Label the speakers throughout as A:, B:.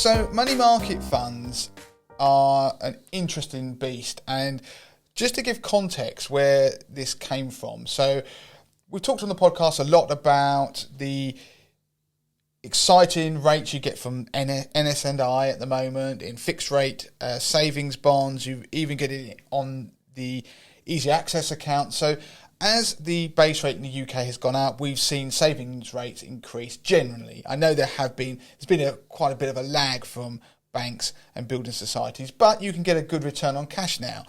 A: So money market funds are an interesting beast, and just to give context where this came from. So we've talked on the podcast a lot about the exciting rates you get from NS&I at the moment in fixed rate savings bonds. You even get it on the easy access account. So as the base rate in the UK has gone up, we've seen savings rates increase generally. I know there's been quite a bit of a lag from banks and building societies, but you can get a good return on cash now.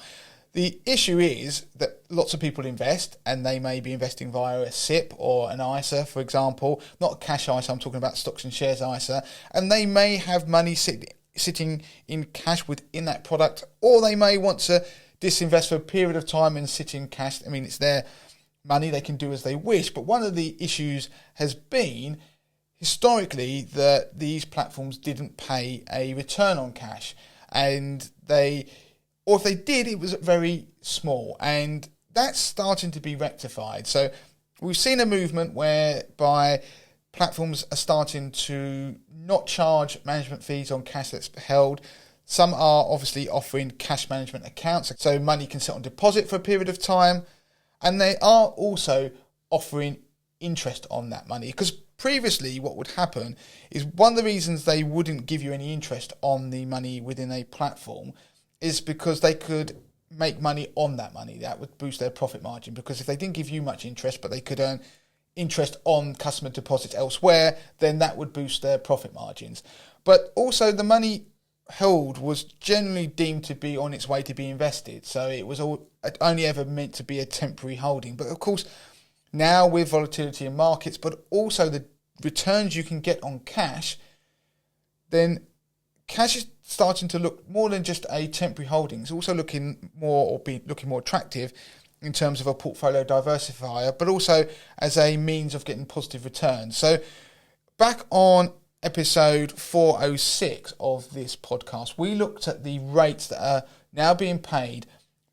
A: The issue is that lots of people invest, and they may be investing via a SIP or an ISA, for example, not a cash ISA, I'm talking about stocks and shares ISA, and they may have money sitting in cash within that product, or they may want to disinvest for a period of time and sit in cash. I mean, it's their money, they can do as they wish, but one of the issues has been historically that these platforms didn't pay a return on cash, and or if they did, it was very small, and that's starting to be rectified. So we've seen a movement whereby platforms are starting to not charge management fees on cash that's held. Some are obviously offering cash management accounts, so money can sit on deposit for a period of time, and they are also offering interest on that money. Because previously what would happen is one of the reasons they wouldn't give you any interest on the money within a platform is because they could make money on that money. That would boost their profit margin, because if they didn't give you much interest but they could earn interest on customer deposits elsewhere, then that would boost their profit margins. But also the money held was generally deemed to be on its way to be invested, so it was only ever meant to be a temporary holding. But of course, now with volatility in markets, but also the returns you can get on cash, then cash is starting to look more than just a temporary holding. It's also looking more attractive in terms of a portfolio diversifier, but also as a means of getting positive returns. So back on episode 406 of this podcast, we looked at the rates that are now being paid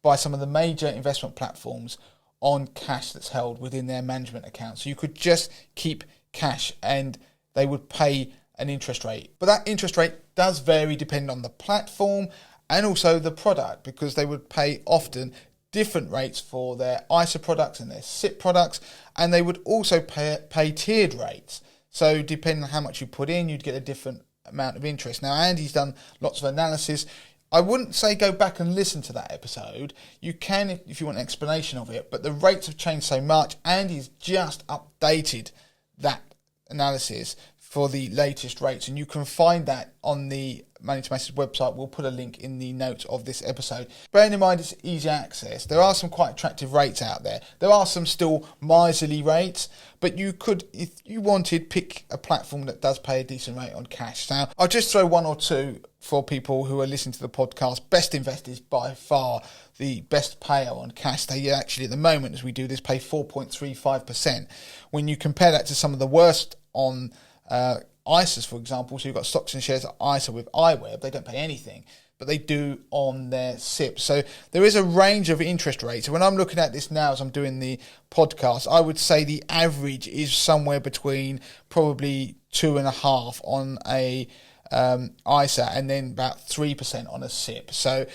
A: by some of the major investment platforms on cash that's held within their management account. So you could just keep cash and they would pay an interest rate. But that interest rate does vary depending on the platform and also the product, because they would pay often different rates for their ISA products and their SIP products, and they would also pay tiered rates. So depending on how much you put in, you'd get a different amount of interest. Now, Andy's done lots of analysis. I wouldn't say go back and listen to that episode. You can if you want an explanation of it, but the rates have changed so much. Andy's just updated that analysis for the latest rates, and you can find that on the Money to Masses website. We'll put a link in the notes of this episode. Bearing in mind it's easy access, there are some quite attractive rates out there. There are some still miserly rates, but you could, if you wanted, pick a platform that does pay a decent rate on cash. Now, I'll just throw one or two for people who are listening to the podcast. Best Invest is by far the best payer on cash. They actually, at the moment, as we do this, pay 4.35%. When you compare that to some of the worst on ISAs, for example, so you've got stocks and shares ISA with iWeb, they don't pay anything, but they do on their SIP. So there is a range of interest rates. When I'm looking at this now as I'm doing the podcast, I would say the average is somewhere between probably 2.5% on a ISA and then about 3% on a SIP. So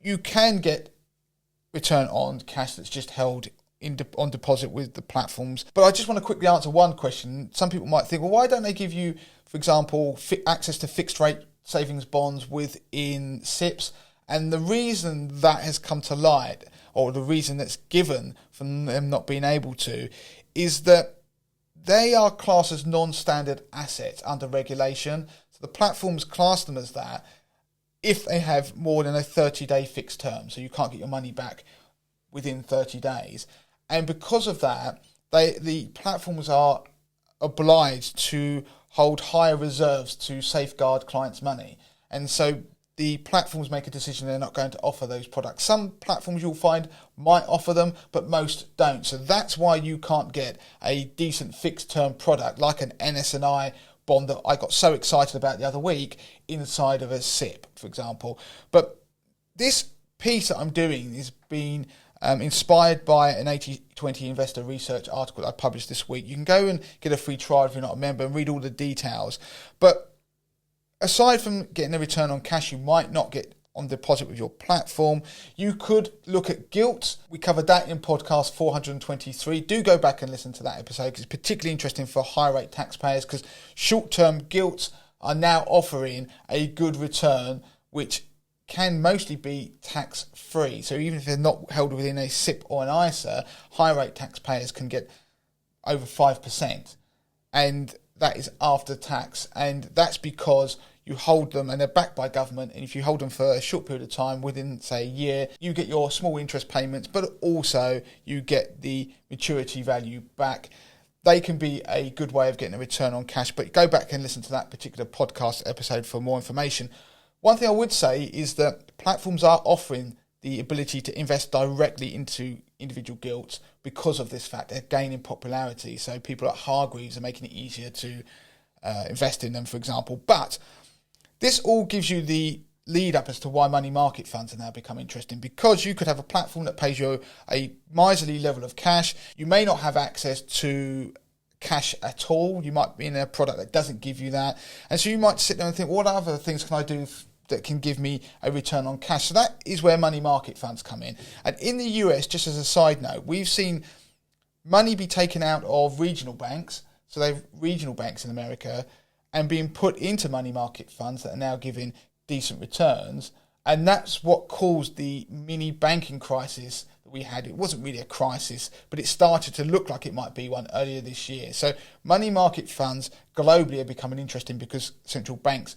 A: you can get return on cash that's just held on deposit with the platforms. But I just want to quickly answer one question. Some people might think, well, why don't they give you, for example, access to fixed rate savings bonds within SIPs? And the reason that has come to light, or the reason that's given for them not being able to, is that they are classed as non-standard assets under regulation. So the platforms class them as that if they have more than a 30-day fixed term. So you can't get your money back within 30 days. And because of that, the platforms are obliged to hold higher reserves to safeguard clients' money. And so the platforms make a decision they're not going to offer those products. Some platforms you'll find might offer them, but most don't. So that's why you can't get a decent fixed-term product like an NS&I bond that I got so excited about the other week inside of a SIP, for example. But this piece that I'm doing is being inspired by an 80/20 investor research article that I published this week. You can go and get a free trial if you're not a member and read all the details. But aside from getting a return on cash you might not get on deposit with your platform, you could look at gilt. We covered that in podcast 423. Do go back and listen to that episode because it's particularly interesting for high rate taxpayers, because short-term gilts are now offering a good return which can mostly be tax-free. So even if they're not held within a SIPP or an ISA, high rate taxpayers can get over 5%, and that is after tax, and that's because you hold them and they're backed by government, and if you hold them for a short period of time, within say a year, you get your small interest payments, but also you get the maturity value back. They can be a good way of getting a return on cash, but go back and listen to that particular podcast episode for more information. One thing I would say is that platforms are offering the ability to invest directly into individual gilts because of this fact. They're gaining popularity, so people at Hargreaves are making it easier to invest in them, for example. But this all gives you the lead up as to why money market funds have now become interesting, because you could have a platform that pays you a miserly level of cash. You may not have access to cash at all. You might be in a product that doesn't give you that. And so you might sit there and think, what other things can I do that can give me a return on cash? So that is where money market funds come in. And in the US, just as a side note, we've seen money be taken out of regional banks. So they've regional banks in America, and being put into money market funds that are now giving decent returns. And that's what caused the mini banking crisis that we had. It wasn't really a crisis, but it started to look like it might be one earlier this year. So money market funds globally are becoming interesting because central banks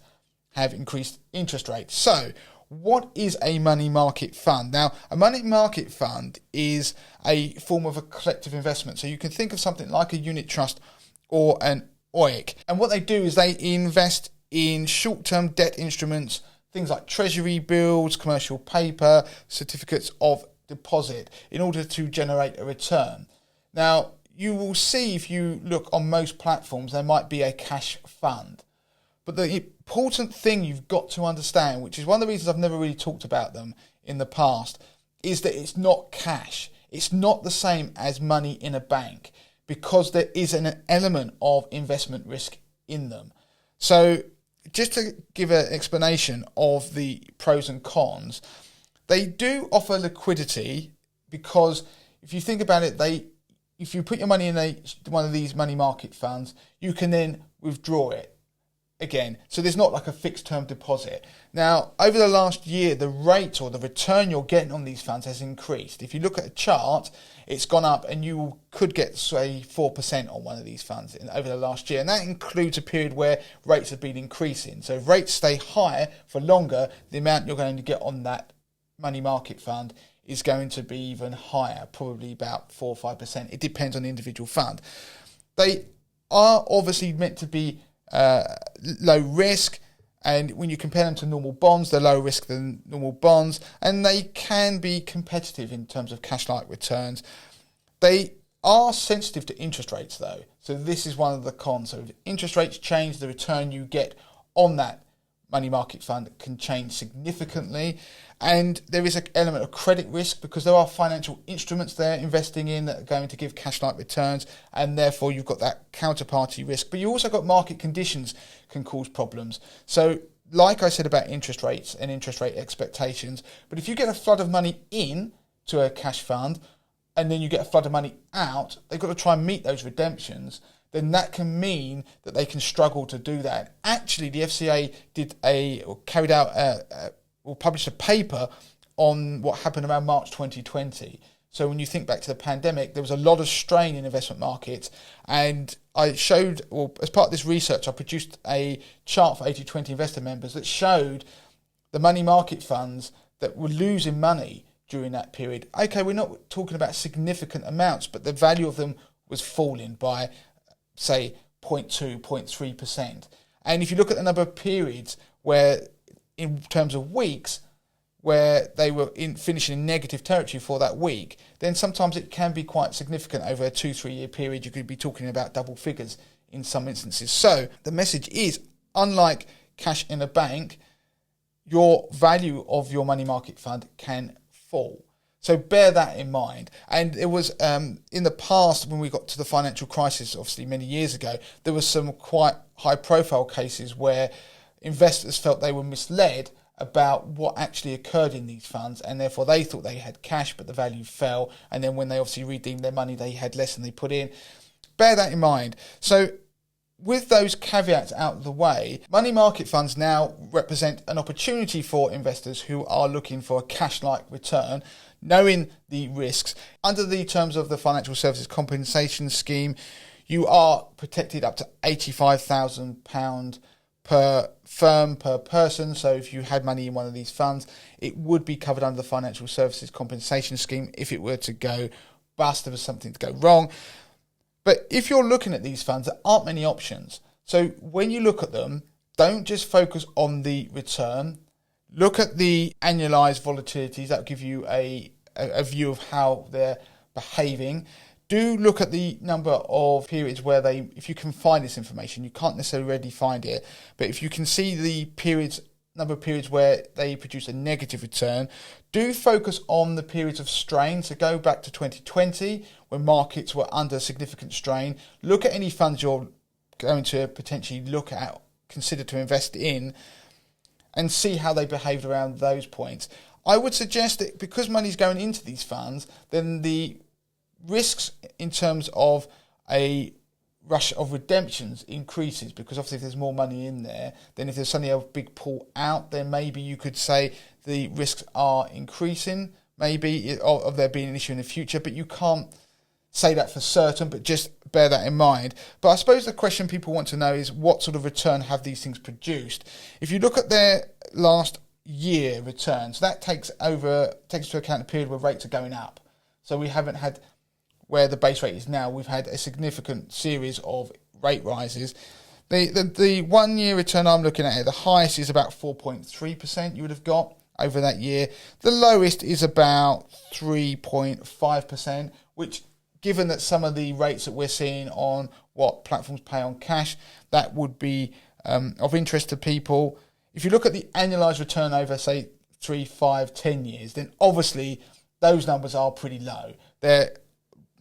A: have increased interest rates. So what is a money market fund? Now, a money market fund is a form of a collective investment. So you can think of something like a unit trust or an OIC. And what they do is they invest in short-term debt instruments, things like treasury bills, commercial paper, certificates of deposit, in order to generate a return. Now, you will see if you look on most platforms, there might be a cash fund. But the important thing you've got to understand, which is one of the reasons I've never really talked about them in the past, is that it's not cash. It's not the same as money in a bank, because there is an element of investment risk in them. So just to give an explanation of the pros and cons, they do offer liquidity, because if you think about it, if you put your money in one of these money market funds, you can then withdraw it again. So there's not like a fixed term deposit. Now, over the last year, the rate or the return you're getting on these funds has increased. If you look at a chart, it's gone up, and you could get, say, 4% on one of these funds over the last year. And that includes a period where rates have been increasing. So if rates stay higher for longer, the amount you're going to get on that money market fund is going to be even higher, probably about 4 or 5%. It depends on the individual fund. They are obviously meant to be low risk, and when you compare them to normal bonds, they're lower risk than normal bonds, and they can be competitive in terms of cash-like returns. They are sensitive to interest rates, though, so this is one of the cons. So if interest rates change, the return you get on that money market fund can change significantly. And there is an element of credit risk, because there are financial instruments they're investing in that are going to give cash-like returns, and therefore you've got that counterparty risk. But you also got market conditions can cause problems. So like I said about interest rates and interest rate expectations, but if you get a flood of money in to a cash fund and then you get a flood of money out, they've got to try and meet those redemptions, then that can mean that they can struggle to do that. Actually, the FCA published a paper on what happened around March 2020. So when you think back to the pandemic, there was a lot of strain in investment markets, and I showed, or as part of this research, I produced a chart for 80/20 investor members that showed the money market funds that were losing money during that period. Okay, we're not talking about significant amounts, but the value of them was falling by, say, 0.2, 0.3%. And if you look at the number of periods where, in terms of weeks, where they were finishing in negative territory for that week, then sometimes it can be quite significant. Over a 2-3 year period, you could be talking about double figures in some instances. So the message is, unlike cash in a bank, your value of your money market fund can fall. So bear that in mind. And it was in the past, when we got to the financial crisis, obviously many years ago, there was some quite high profile cases where investors felt they were misled about what actually occurred in these funds, and therefore they thought they had cash, but the value fell, and then when they obviously redeemed their money, they had less than they put in. Bear that in mind. So with those caveats out of the way, money market funds now represent an opportunity for investors who are looking for a cash-like return, knowing the risks. Under the terms of the Financial Services Compensation Scheme, you are protected up to £85,000 per firm, per person. So if you had money in one of these funds, it would be covered under the Financial Services Compensation Scheme if it were to go bust, there was something to go wrong. But if you're looking at these funds, there aren't many options. So when you look at them, don't just focus on the return. Look at the annualized volatilities. That will give you a view of how they're behaving. Do look at the number of periods where if you can find this information, you can't necessarily readily find it, but if you can see the number of periods where they produce a negative return, do focus on the periods of strain. So go back to 2020 when markets were under significant strain. Look at any funds you're going to potentially consider to invest in, and see how they behaved around those points. I would suggest that because money's going into these funds, then the risks in terms of a rush of redemptions increases, because obviously if there's more money in there, then if there's suddenly a big pull out, then maybe you could say the risks are increasing, maybe of there being an issue in the future, but you can't say that for certain, but just bear that in mind. But I suppose the question people want to know is what sort of return have these things produced? If you look at their last year returns, that takes into account a period where rates are going up. So we haven't had where the base rate is now, we've had a significant series of rate rises. The 1 year return I'm looking at here, the highest is about 4.3% you would have got over that year. The lowest is about 3.5%, which, given that some of the rates that we're seeing on what platforms pay on cash, that would be of interest to people. If you look at the annualized return over, say, 3, 5, 10 years, then obviously those numbers are pretty low. They're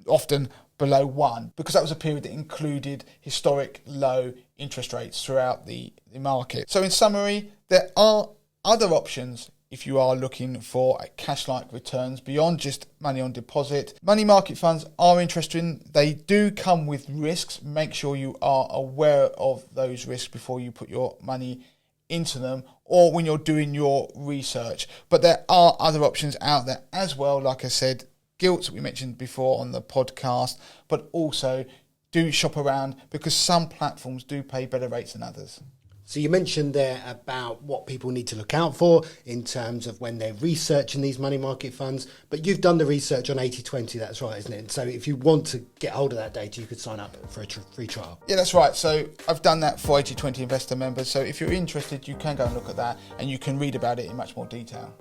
A: often below 1, because that was a period that included historic low interest rates throughout the market. So in summary, there are other options if you are looking for cash-like returns beyond just money on deposit. Money market funds are interesting. They do come with risks. Make sure you are aware of those risks before you put your money into them, or when you're doing your research. But there are other options out there as well, like I said, gilts that we mentioned before on the podcast, but also do shop around, because some platforms do pay better rates than others.
B: So you mentioned there about what people need to look out for in terms of when they're researching these money market funds, but you've done the research on 80/20, that's right, isn't it? And so if you want to get hold of that data, you could sign up for a free trial.
A: Yeah, that's right. So I've done that for 80/20 investor members. So if you're interested, you can go and look at that, and you can read about it in much more detail.